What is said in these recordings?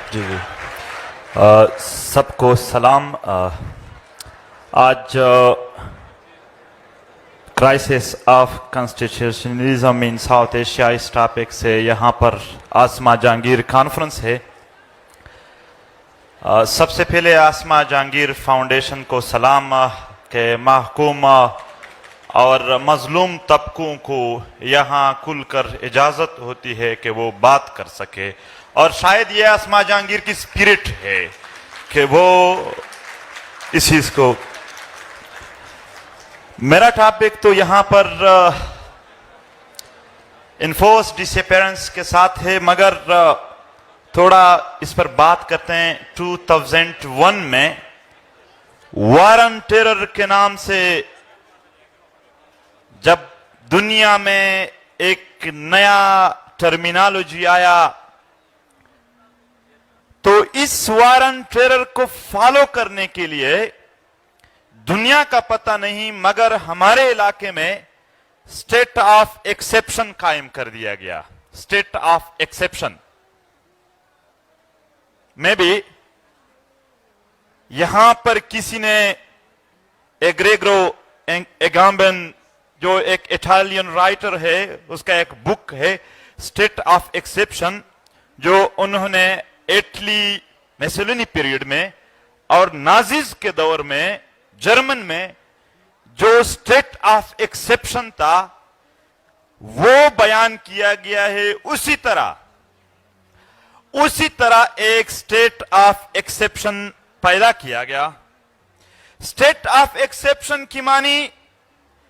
जी जी। सबको सलाम। आज crisis of constitutionalism in south Asia इस टॉपिक से यहाँ पर आसमा जहांगीर कॉन्फ्रेंस है। सबसे पहले आसमा जहांगीर फाउंडेशन को सलाम के महकूम और मजलूम तबकों को यहाँ खुलकर इजाज़त होती है कि वो बात कर सके, और शायद ये आसमा जहांगीर की स्पिरिट है कि वो इस चीज़ को। मेरा टॉपिक तो यहाँ पर इन्फोर्स डिसअपीयरेंस के साथ है, मगर थोड़ा इस पर बात करते हैं। 2001 में वार ऑन टेरर के नाम से जब दुनिया में एक नया टर्मिनोलॉजी आया, तो इस वार ऑन टेरर को फॉलो करने के लिए दुनिया का पता नहीं, मगर हमारे इलाके में स्टेट ऑफ एक्सेप्शन कायम कर दिया गया। स्टेट ऑफ एक्सेप्शन में भी यहां पर किसी ने एग्रेगो एगाम्बन, जो एक इटालियन राइटर है, उसका एक बुक है स्टेट ऑफ एक्सेप्शन, जो उन्होंने इटली मेसेलिनी पीरियड में और नाजिज के दौर में जर्मन में जो स्टेट ऑफ एक्सेप्शन था वो बयान किया गया है। उसी तरह एक स्टेट ऑफ एक्सेप्शन पैदा किया गया। स्टेट ऑफ एक्सेप्शन की मानी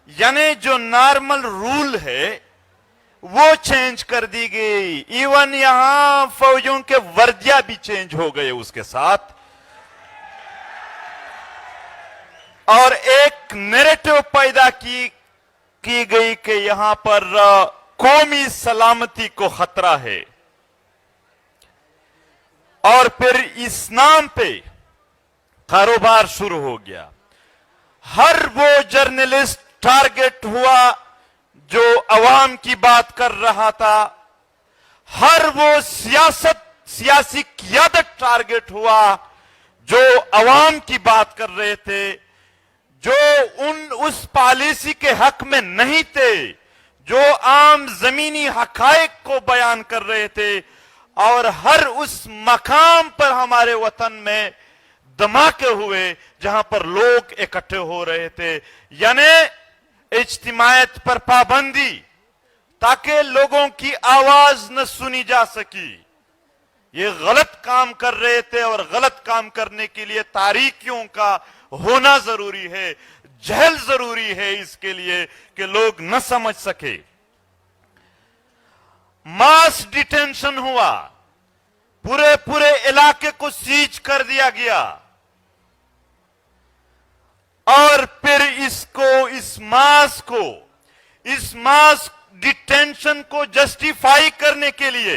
यानी जो नॉर्मल रूल है वो चेंज कर दी गई। इवन यहां फौजियों के वर्दिया भी चेंज हो गए उसके साथ, और एक नैरेटिव पैदा की गई कि यहां पर कौमी सलामती को खतरा है। और फिर इस नाम पे कारोबार शुरू हो गया। हर वो जर्नलिस्ट टारगेट हुआ जो अवाम की बात कर रहा था। हर वो सियासी क़ियादत टारगेट हुआ जो अवाम की बात कर रहे थे, जो उस पॉलिसी के हक में नहीं थे, जो आम जमीनी हकायक को बयान कर रहे थे। और हर उस मकाम पर हमारे वतन में धमाके हुए जहां पर लोग इकट्ठे हो रहे थे, यानी इज्तिमायत पर पाबंदी, ताकि लोगों की आवाज न सुनी जा सकी। ये गलत काम कर रहे थे, और गलत काम करने के लिए तारीकियों का होना जरूरी है, जहल जरूरी है इसके लिए कि लोग न समझ सके। मास डिटेंशन हुआ, पूरे इलाके को सीज कर दिया गया, और फिर इस मास डिटेंशन को जस्टिफाई करने के लिए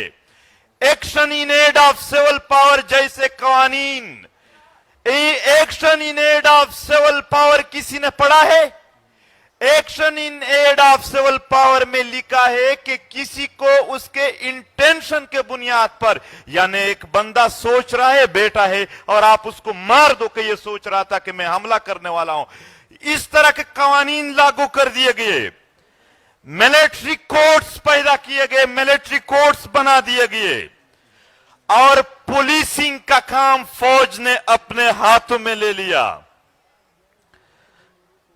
action in aid of civil power जैसे कवानीन, action in aid of civil power किसी ने पढ़ा है? Action in aid of civil power में लिखा है कि किसी को उसके इंटेंशन के बुनियाद पर, यानी एक बंदा सोच रहा है, बेटा है, और आप उसको मार दो कि ये सोच रहा था कि मैं हमला करने वाला हूं। इस तरह के कवानीन लागू कर दिए गए, मिलिट्री कोर्ट्स पैदा किए गए, मिलिट्री कोर्ट्स बना दिए गए, और पुलिसिंग का काम फौज ने अपने हाथों में ले लिया।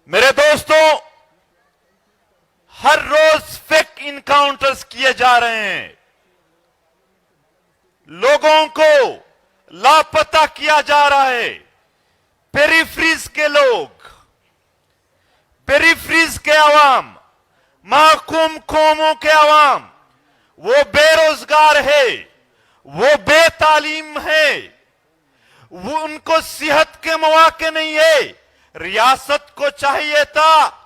मेरे दोस्तों, हर रोज फेक इनकाउंटर्स किए जा रहे हैं, लोगों को लापता किया जा रहा है। पेरिफ्रीज के लोग, पेरिफ्रीज के अवाम, महकूम कौमों के अवाम, वो बेरोजगार है, वो बेतालीम है, वो उनको सेहत के मौके नहीं है। रियासत को चाहिए था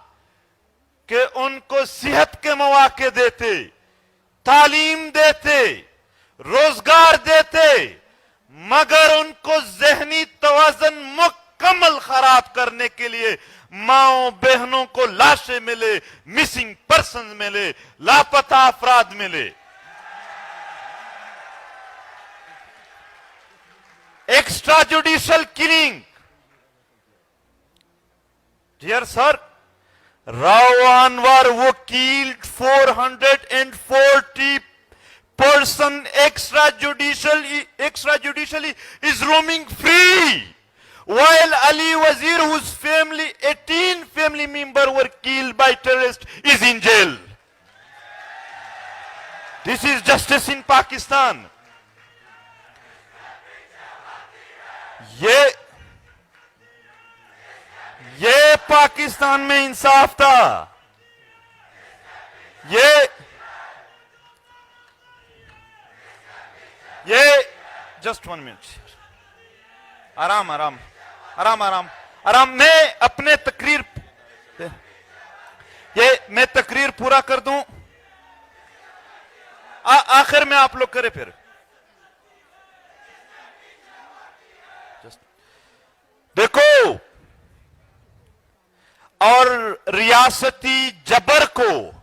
कि उनको सेहत के मौके देते, तालीम देते, रोजगार देते, मगर उनको जहनी तवाज़ुन मुकम्मल खराब करने के लिए माओ बहनों को लाशें मिले, मिसिंग पर्सन मिले, लापता अफराद मिले। extrajudicial killing. Dear sir, Rao Anwar who killed 440 person extrajudicially is roaming free, while Ali Wazir, whose family 18 family members were killed by terrorists, is in jail. This is justice in Pakistan. ये पाकिस्तान में इंसाफ था. ये just 1 minute, आराम आराम आराम आराम आराम. मैं अपने मैं तकरीर पूरा कर दूं, आखिर में आप लोग करें फिर. देखो, और रियासती जबर को,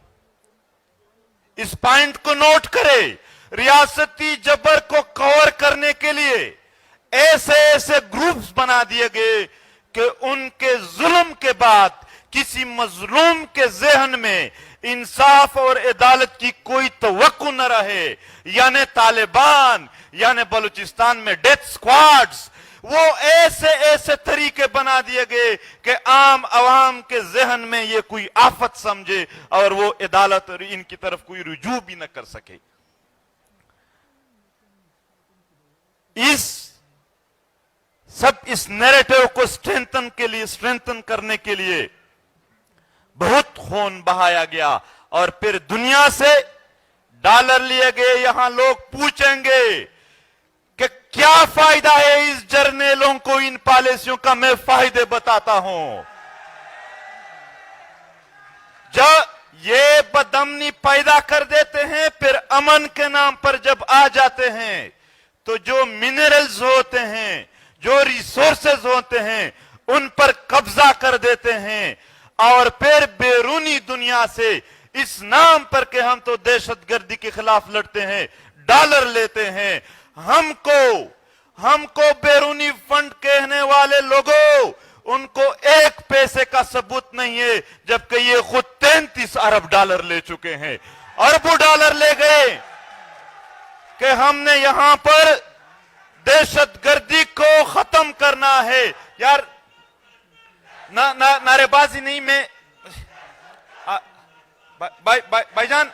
इस पॉइंट को नोट करें, रियासती जबर को कवर करने के लिए ऐसे ऐसे ग्रुप्स बना दिए गए कि उनके जुल्म के बाद किसी मजलूम के जहन में इंसाफ और अदालत की कोई तवक्को न रहे. यानी तालिबान, यानी बलूचिस्तान में डेथ स्क्वाड्स, वो ऐसे ऐसे तरीके बना दिए गए कि आम आवाम के जहन में ये कोई आफत समझे और वो अदालत और इनकी तरफ कोई रुजू भी न कर सके. इस नैरेटिव को स्ट्रेंथन करने के लिए बहुत खून बहाया गया और फिर दुनिया से डॉलर लिए गए. यहां लोग पूछेंगे कि क्या फायदा है इस जर्नलों को, इन पॉलिसियों का. मैं फायदे बताता हूं. जब ये बदअमनी पैदा कर देते हैं, फिर अमन के नाम पर जब आ जाते हैं तो जो मिनरल्स होते हैं, जो रिसोर्सेज होते हैं, उन पर कब्जा कर देते हैं और फिर बैरूनी दुनिया से इस नाम पर कि हम तो दहशतगर्दी के खिलाफ लड़ते हैं, डॉलर लेते हैं. हमको बैरूनी फंड कहने वाले लोगों, उनको एक पैसे का सबूत नहीं है, जबकि ये खुद 33 अरब डॉलर ले चुके हैं. अरबों डॉलर ले गए कि हमने यहां पर दहशतगर्दी को खत्म करना है. यार नारेबाजी नहीं. मैं भाईजान,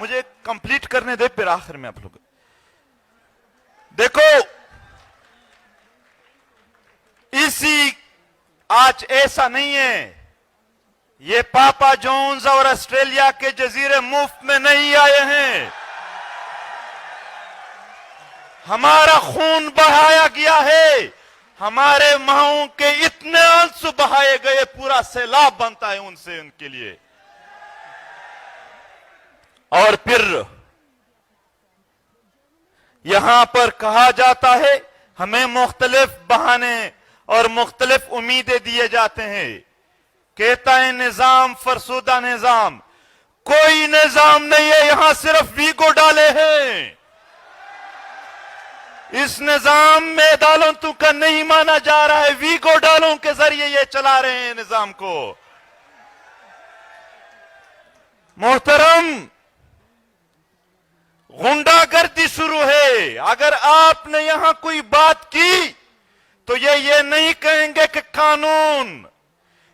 मुझे कंप्लीट करने दे, फिर आखिर में आप लोग देखो. आज ऐसा नहीं है, ये पापा जॉन्स और ऑस्ट्रेलिया के जजीरे मुफ्त में नहीं आए हैं. हमारा खून बहाया गया है, हमारे माओं के इतने आंसू बहाए गए, पूरा सैलाब बनता है उनसे, उनके लिए. और फिर यहां पर कहा जाता है, हमें मुख्तलिफ बहाने और मुख्तलिफ उम्मीदें दिए जाते हैं. कहता है निजाम फरसुदा निजाम. कोई निजाम नहीं है, यहां सिर्फ वीगो डाले हैं. इस निजाम में अदालतों का नहीं माना जा रहा है, वीगो डालों के जरिए ये चला रहे हैं निजाम को. मोहतरम, गुंडागर्दी शुरू है. अगर आपने यहां कोई बात की तो ये नहीं कहेंगे कि कानून,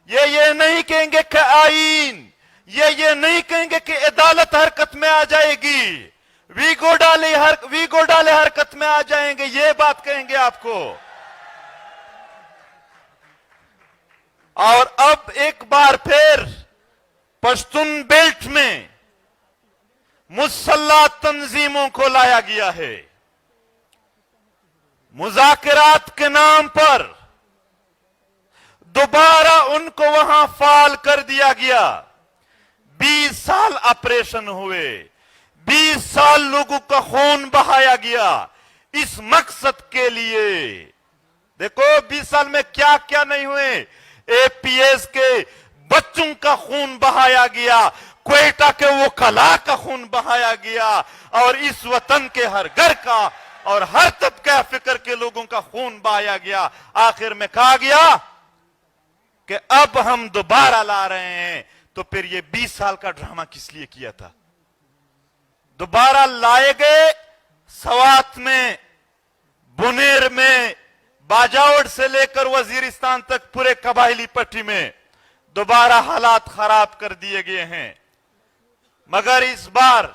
ये नहीं कहेंगे कि आईन, ये नहीं कहेंगे कि अदालत हरकत में आ जाएगी, वीगो डाले हरकत में आ जाएंगे, ये बात कहेंगे आपको. और अब एक बार फिर पश्तून बेल्ट में मुसल्लह तंजीमों को लाया गया है. मुज़ाकरात के नाम पर दोबारा उनको वहां फाल कर दिया गया. 20 साल ऑपरेशन हुए, 20 साल लोगों का खून बहाया गया इस मकसद के लिए. देखो 20 साल में क्या क्या नहीं हुए. एपीएस के बच्चों का खून बहाया गया, क्वेटा के वो कला का खून बहाया गया और इस वतन के हर घर का और हर तबका फिक्र के लोगों का खून बहाया गया। आखिर में कहा गया कि अब हम दोबारा ला रहे हैं। तो फिर ये 20 साल का ड्रामा किस लिए किया था? दोबारा लाए गए, सवात में, बुनेर में, बाजावड़ से लेकर वजीरिस्तान तक पूरे कबायली पट्टी में दोबारा हालात खराब कर दिए गए हैं। मगर इस बार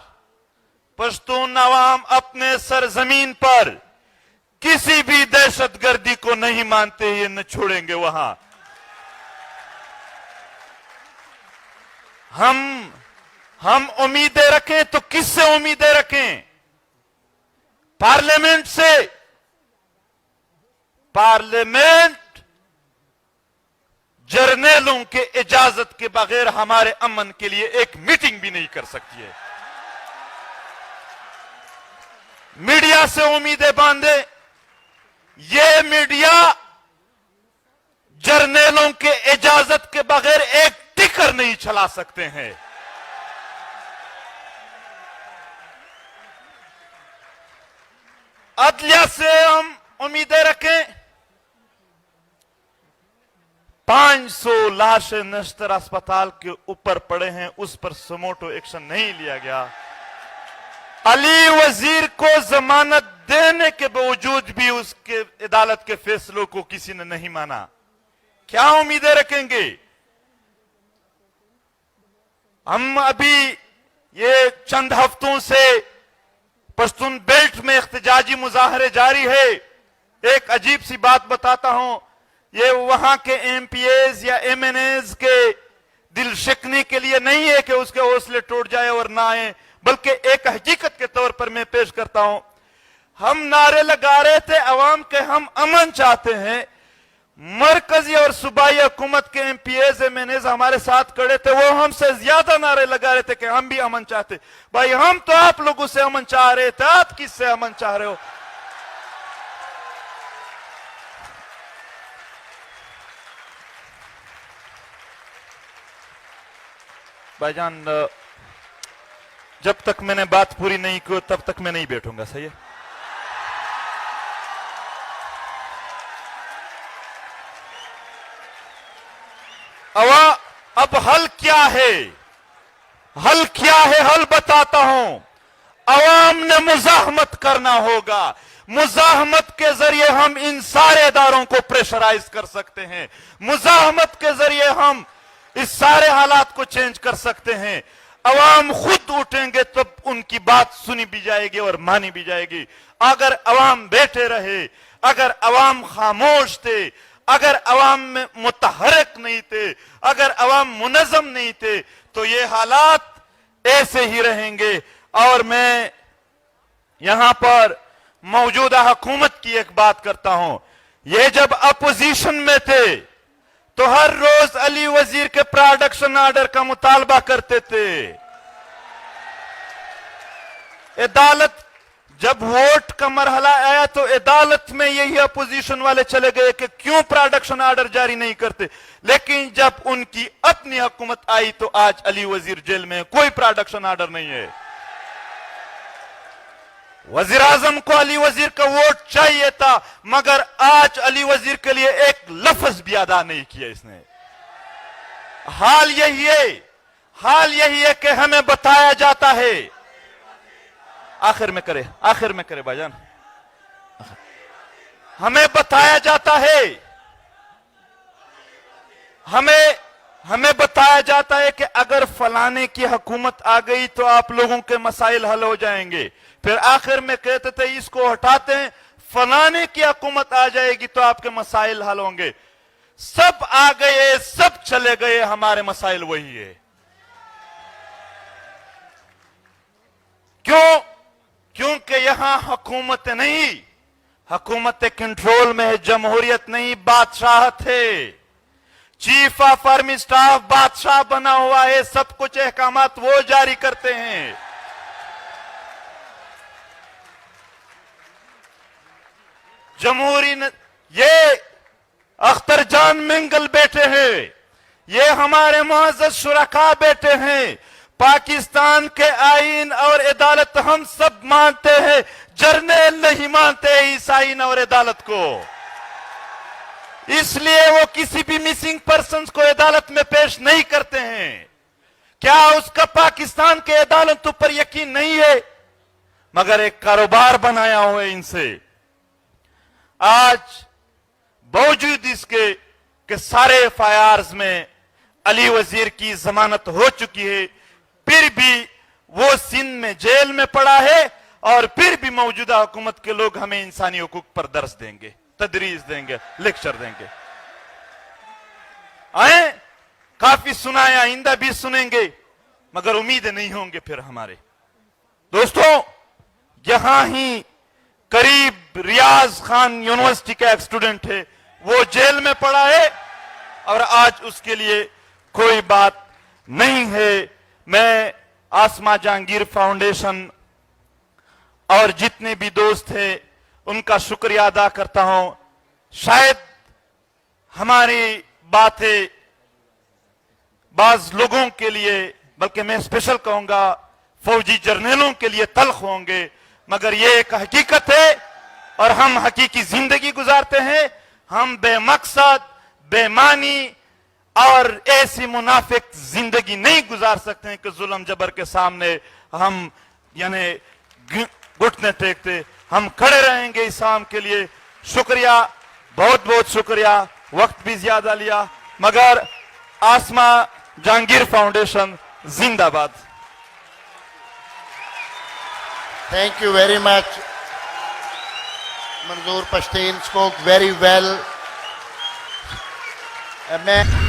पश्तून अवाम अपने सरजमीन पर किसी भी दहशतगर्दी को नहीं मानते, ये न छोड़ेंगे। वहां हम उम्मीदें रखें तो किससे उम्मीदें रखें? पार्लियामेंट से। पार्लियामेंट जर्नलों के इजाजत के बगैर हमारे अमन के लिए एक मीटिंग भी नहीं कर सकती है। मीडिया से उम्मीदें बांधे, ये मीडिया जर्नलों के इजाजत के बगैर एक टिकर नहीं चला सकते हैं। अदलिया से हम उम्मीदें रखें। 500 लाशें नश्तर अस्पताल के ऊपर पड़े हैं, उस पर समोटो एक्शन नहीं लिया गया। अली वजीर को जमानत देने के बावजूद भी उसके अदालत के फैसलों को किसी ने नहीं माना। क्या उम्मीदें रखेंगे? हम अभी ये चंद हफ्तों से पश्तून बेल्ट में इख्तिजाजी मुजाहरे जारी है। एक अजीब सी बात बताता हूं, ये वहां के एमपीएस या एमएनएस के दिल शिकने के लिए नहीं है कि उसके हौसले टूट जाए और ना आए, बल्कि एक हकीकत के तौर पर मैं पेश करता हूं। हम नारे लगा रहे थे अवाम के, हम अमन चाहते हैं। मरकजी और सूबाई हुकूमत के एमपीएस एमएनएस हमारे साथ खड़े थे, वो हमसे ज्यादा नारे लगा रहे थे कि हम भी अमन चाहते। भाई हम तो आप लोगों से अमन चाह रहे थे, आप किससे अमन चाह रहे हो? भाईजान, जब तक मैंने बात पूरी नहीं की तब तक मैं नहीं बैठूंगा, सही है? अब हल क्या है? हल क्या है? हल बताता हूं। अवाम ने मुजाहमत करना होगा। मुजाहमत के जरिए हम इन सारे इदारों को प्रेशराइज कर सकते हैं। मुजाहमत के जरिए हम इस सारे हालात को चेंज कर सकते हैं। अवाम खुद उठेंगे तो उनकी बात सुनी भी जाएगी और मानी भी जाएगी। अगर अवाम बैठे रहे, अगर अवाम खामोश थे, अगर अवाम में मुतहरक नहीं थे, अगर अवाम मुनज़्ज़म नहीं थे, तो ये हालात ऐसे ही रहेंगे। और मैं यहां पर मौजूदा हुकूमत की एक बात करता हूं। ये जब अपोजिशन में थे तो हर रोज अली वजीर के प्रोडक्शन ऑर्डर का मुतालबा करते थे। अदालत जब वोट का मरहला आया तो अदालत में यही अपोजिशन वाले चले गए कि क्यों प्रोडक्शन ऑर्डर जारी नहीं करते। लेकिन जब उनकी अपनी हुकूमत आई तो आज अली वजीर जेल में, कोई प्रोडक्शन ऑर्डर नहीं है। वजीर आजम को अली वजीर का वोट चाहिए था, मगर आज अली वजीर के लिए एक लफ्ज भी अदा नहीं किया इसने। हाल यही है कि हमें बताया जाता है, आखिर में करे भाईजान, हमें बताया जाता है, हमें बताया जाता है कि अगर फलाने की हुकूमत आ गई तो आप लोगों के मसाइल हल हो जाएंगे। फिर आखिर में कहते थे इसको हटाते हैं, फलाने की हुकूमत आ जाएगी तो आपके मसाइल हल होंगे। सब आ गए, सब चले गए, हमारे मसाइल वही है। क्यों? क्योंकि यहां हुकूमत नहीं, हुकूमत कंट्रोल में है, जमहूरियत नहीं, बादशाहत है। चीफ ऑफ आर्मी स्टाफ बादशाह बना हुआ है, सब कुछ अहकामात वो जारी करते हैं। जमहूरी ये अख्तर जान मिंगल बैठे हैं, ये हमारे मुअज़्ज़ज़ शुरका बैठे हैं, पाकिस्तान के आईन और अदालत हम सब मानते हैं, जर्नल नहीं मानते इस आईन और अदालत को। इसलिए वो किसी भी मिसिंग पर्सन को अदालत में पेश नहीं करते हैं। क्या उसका पाकिस्तान के अदालतों पर यकीन नहीं है? मगर एक कारोबार बनाया हुआ है इनसे। आज बावजूद इसके कि सारे एफआईआर्स में अली वजीर की जमानत हो चुकी है, फिर भी वो सिंध में जेल में पड़ा है और फिर भी मौजूदा हुकूमत के लोग हमें इंसानी हुकूक पर दर्स देंगे, तदरीस देंगे, लेक्चर देंगे। आए काफी सुनाया, आइंदा भी सुनेंगे, मगर उम्मीदें नहीं होंगे फिर हमारे। दोस्तों, यहां ही करीब रियाज खान यूनिवर्सिटी का एक स्टूडेंट है, वो जेल में पड़ा है और आज उसके लिए कोई बात नहीं है। मैं आसमा जहांगीर फाउंडेशन और जितने भी दोस्त हैं उनका शुक्रिया अदा करता हूं। शायद हमारी बातें बाज लोगों के लिए, बल्कि मैं स्पेशल कहूंगा फौजी जर्नलों के लिए तल्ख होंगे, मगर यह एक हकीकत है और हम हकीकी जिंदगी गुजारते हैं। हम बेमकसद, बेमानी और ऐसी मुनाफिक जिंदगी नहीं गुजार सकते हैं कि जुल्म जबर के सामने हम यानी घुटने टेकते। हम खड़े रहेंगे इस्लाम के लिए। शुक्रिया, बहुत बहुत शुक्रिया। वक्त भी ज्यादा लिया, मगर आसमा जहांगीर फाउंडेशन जिंदाबाद। Thank you very much. Manzoor Pashtun spoke very well. मैं